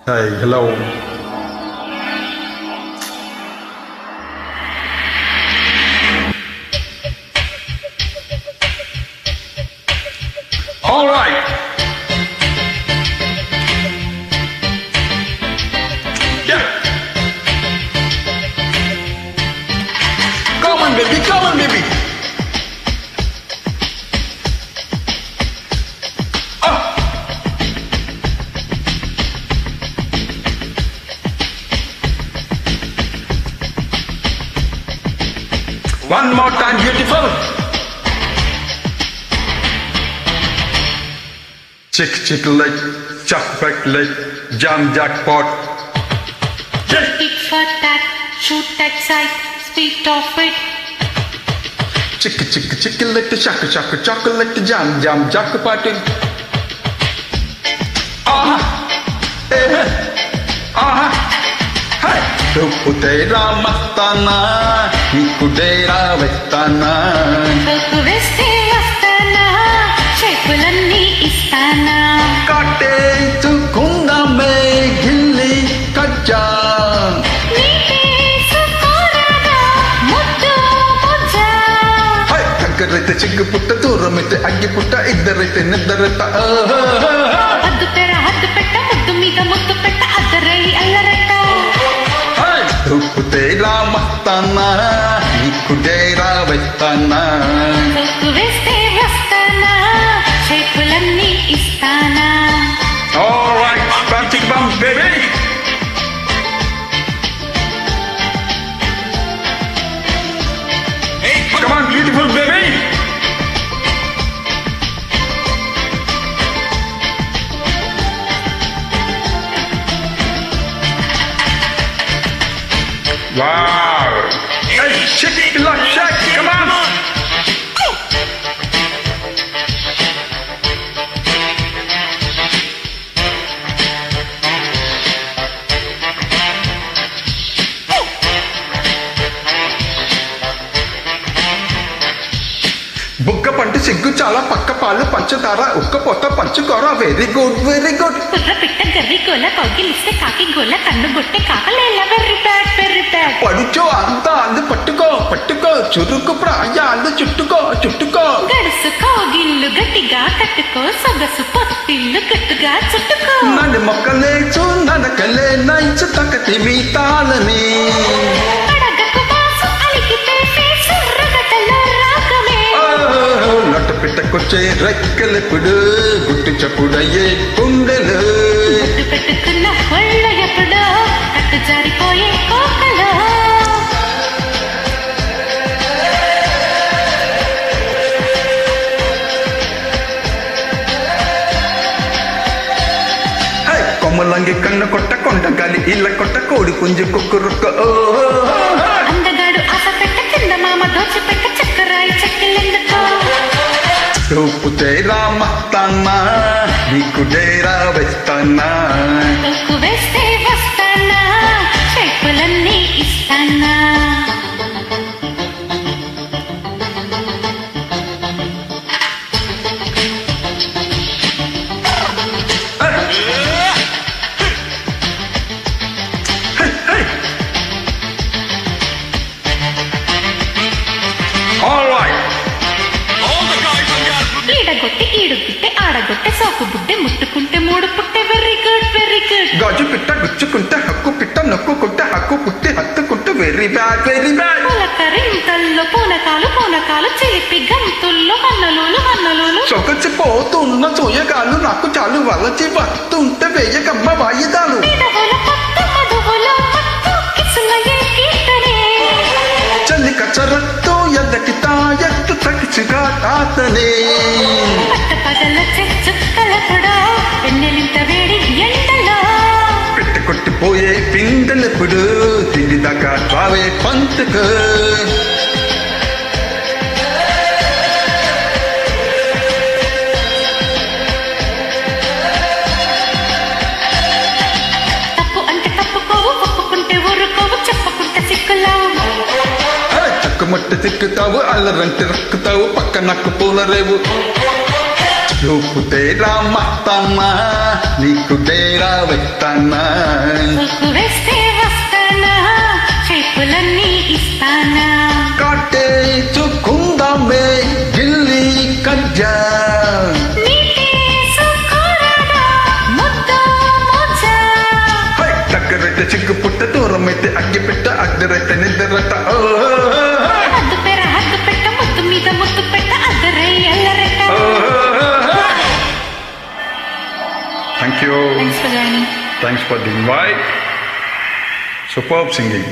Hey, hello. All right. Yeah. Come on, baby. Come on, baby. Oh. One more time, beautiful. Chick leg, chuck back leg, jam jackpot. Hit it for that, shoot that side, speed of it. Chick leg, chocolate, jam jackpot. Hey, రూపు తేరా మస్తానా నీకు డేరా వేస్తానా సోకు వేస్తే వస్తానా షేపులన్నీ ఇస్తానా కాటేసుకుందామే గిల్లి కజ్జా నీకేసుకోరాదా ముద్దు ముజ్జా దగ్గరైతే చిగ్గు పుట్ట దూరమైతే అగ్గి పుట్ట ఇద్దరైతే నిద్దరట హద్దు తెర హద్దు పెట్ట ముద్దు మీద ముద్దు పెట్ట అద్దరై అల్లరట రూపు తేరా మస్తానా నీకు డేరా వేస్తానా సోకు వేస్తే వస్తానా షేపులన్నీ ఇస్తానా All right, plastic bomb, baby. Hey, come on, beautiful baby. Wow. Hey, shake it like Shaq, come on. బుగ్గ పంటి సిగ్గు చాలా పక్క పాలు పంచదార ఉక్కపోత పంచుకోరా వెరీ గుడ్ వెరీ గుడ్ కుర్ర పిట్ట గర్రి గోల కౌగిలిస్తే కాకి గోల కన్ను గొట్టె కాకలేల వెర్రి బ్యాడ్ పడుచో అంతా అందు పట్టుకో చురుకు ప్రాయాలు చుట్టుకో గడుసు కౌగిల్లు గట్టిగా కట్టుకో సొగసు పొత్తిల్లు గట్టుగా చుట్టుకో నన్ను మొక్కలేచు ననకలే నైచు తక్కతి మీ తాళని అడగకు బాసు అలిగితే ఫేసు రగటలో రాగమే లొట్ట పిట్టకొచ్చే రెక్కలెప్పుడు గుట్టు చప్పుడయ్యే గుండెలు గుట్టు పెట్టుకున్న ఒళ్ళ ఎప్పుడో కట్టు జారిపోయే కోకలో కొమ్మలంగి కన్ను కొట్ట కొండ గాలి ఇళ్ళ కొట్ట కోడి పుంజు కుక్కురుక్క అందగాడు ఆశ పెట్ట కింద మామ దోచి పెట్ట చక్కరాయి చెక్కిలెందుకో రూపు తేరా మస్తానా నీకు డేరా వేస్తానా తొక్కు వేస్తే వస్తానా షేపులన్నీ ఇస్తానా All right. ఈడగొట్టి ఈడుగుట్టే ఆడగొట్టే సోకు బుడ్డే ముట్టుకుంటే మూడు పుట్టే వెరీ గుడ్ గాజు పిట్ట గుచ్చుకుంటే హక్కు పిట్ట నొక్కుకుంటే హక్కు పుట్టి హత్తుకుంటే వెరీ బ్యాడ్ పులకరింతల్లో పూనకాలు చిలిపి గంతుల్లో హన్నలూలు చొకచిపోతున్న సోయగాలు నాకు చాలు వలచి వస్తుంటే వేయకమ్మ వాయిదాలు పెదవుల పట్టు మధువుల మత్తు కిసులయే కీర్తనే చల్లి కచరత్తు ఎద్దకి తాయత్తు తగిచుగా తాతనే పట్ట పగల చుక్కల కూడా వెన్నెలింత వేడి ఎండలో పిట్ట కొట్టిపోయే పిందెలెప్పుడు తిండి దాకా రావే పంతుకు తప్పు అంటే తప్పుకోవు ఒప్పుకుంటే ఊరుకోవు చెప్పుకుంటే సిక్కులా చక్కుమట్టు తిక్కుతావు అల్లరంటి రక్కుతావు పక్క నక్కు పూల రేవు రూపు తేరా మస్తానా నీకు డేరా వెత్తానా ఉక్కు వేస్తే వస్తానా చేపులన్నీ ఇస్తానా కాటేచుకుందామే గిల్లి కజ్జా నీకేసుకోరాడా ముద్దు మోజా దగ్గరైతే చిగ్గు పుట్ట దూరం అయితే అగ్గి పెట్ట అద్దరైతే నిద్రట హద్దు పెట్ట ముద్దు మీద ముద్దు పెట్ట అద్దరై అల్లరెట్ట thank you thanks for joining thanks for the invite super singing